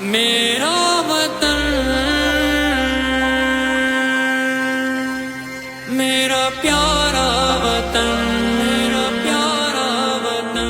میرا وطن، میرا پیارا وطن، میرا پیارا وطن،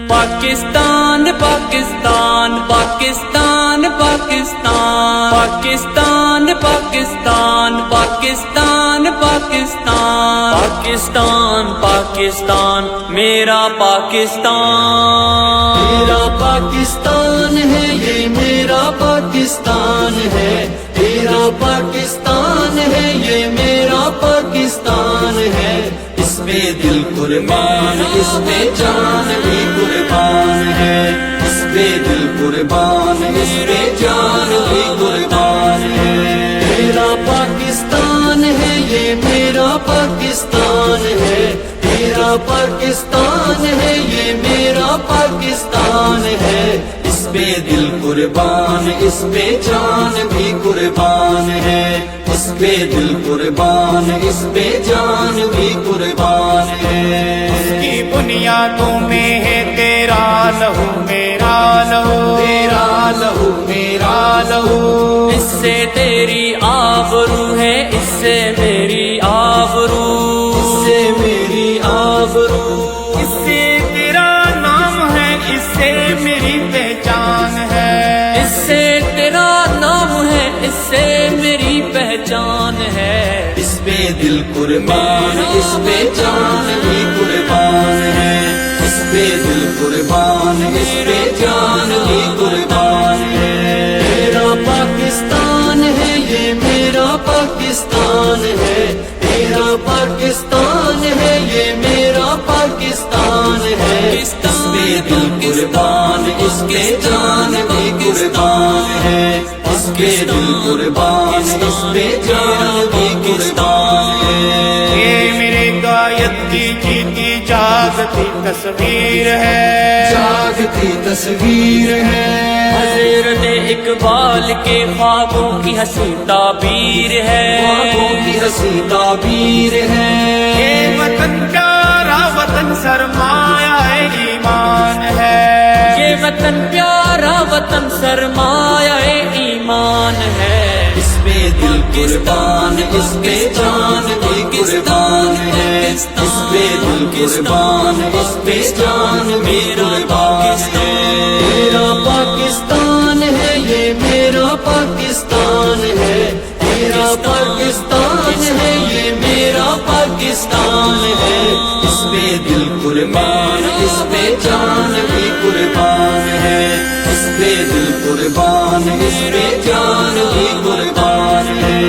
پاکستان پاکستان پاکستان پاکستان پاکستان پاکستان پاکستان پاکستان پاکستان پاکستان میرا پاکستان، میرا پاکستان ہے یہ میرا پاکستان ہے، میرا پاکستان ہے یہ میرا پاکستان ہے، اس میں دل قربان اس میں جان بھی قربان ہے، اس میں دل قربان اس میں جان بھی قربان ہے، میرا پاکستان ہے یہ میرا پاکستان ہے، میرا پاکستان ہے یہ میرا پاکستان ہے، اس میں دل قربان اس میں جان بھی قربان ہے، اس میں دل قربان اس میں جان بھی قربان ہے، اس کی بنیادوں میں ہے تیرا لہو میرا لہو، تیرا لہو میرا لہو، اس سے تیری آبرو ہے، اس سے میری آبرو، اس سے میری آبرو، اس سے تیرا نام ہے، اس سے میری پہچان ہے، اس سے تیرا نام ہے، اس سے میری پہچان ہے، اس میں دل قربان اس میں جان بھی قربان ہے، اس میں دل قربان اس میں جان بھی قربان ہے، میرا پاکستان ہے یہ میرا پاکستان ہے، میرا پاکستان ہے یہ میرا پاکستان ہے، اس میں دل قربان اس میں جان بھی قربان ہے، اس کے دل قربان اس میں جان بھی قربان ہے، یہ میرے غائب کی جیتی جاگتی تصویر ہے، جاگتی تصویر ہے، حضرت اقبال کے خوابوں کی حسی تعبیر ہے، خوابوں کی حسی تعبیر ہے، یہ وطن پیارا وطن سرمایہ ایمان ہے، یہ وطن پیارا وطن سرمایہ ایمان ہے، اس میں دل قربان اس میں جان بھی قربان ہے، اس میں دل قربان اس میں جان بھی قربان ہے، میرا پاکستان ہے یہ میرا پاکستان ہے، میرا پاکستان ہے یہ میرا پاکستان ہے، اس میں دل قربان اس میں جان بھی قربان ہے، اس میں دل قربان اس میں جان بھی قربان ہے،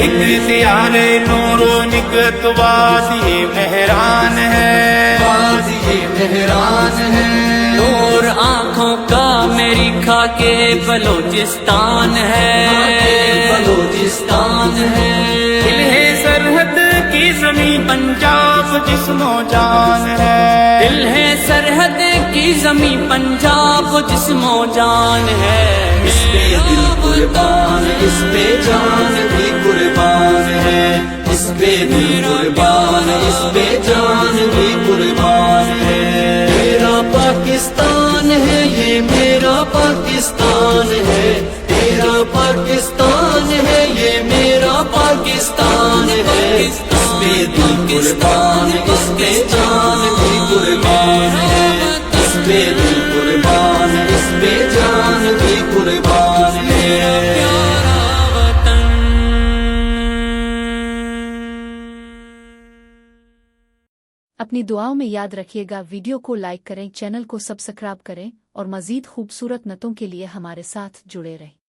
اختیار نور و نکت وادی مہران ہے، وادی مہران ہے، نور آنکھوں کا میری خاکے بلوچستان ہے، بلوچستان ہے، دل ہے سرحد کی زمین پنجاب جسم و جان ہے، دل ہے سرحد کی زمین پنجاب جسم و جان ہے، اس پہ دل قربان اس پہ جان بھی قربان ہے، اس پہ دل قربان اس پہ جان بھی قربان ہے، میرا پاکستان ہے یہ میرا پاکستان ہے، میرا پاکستان ہے یہ میرا پاکستان ہے، اس پہ دل قربان اس پہ جان بھی قربان ہے، اس پہ دل قربان اس پہ جان بھی قربان ہے، پیارا وطن۔ اپنی دعاؤں میں یاد رکھیے گا، ویڈیو کو لائک کریں، چینل کو سبسکرائب کریں اور مزید خوبصورت نعتوں کے لیے ہمارے ساتھ جڑے رہیں۔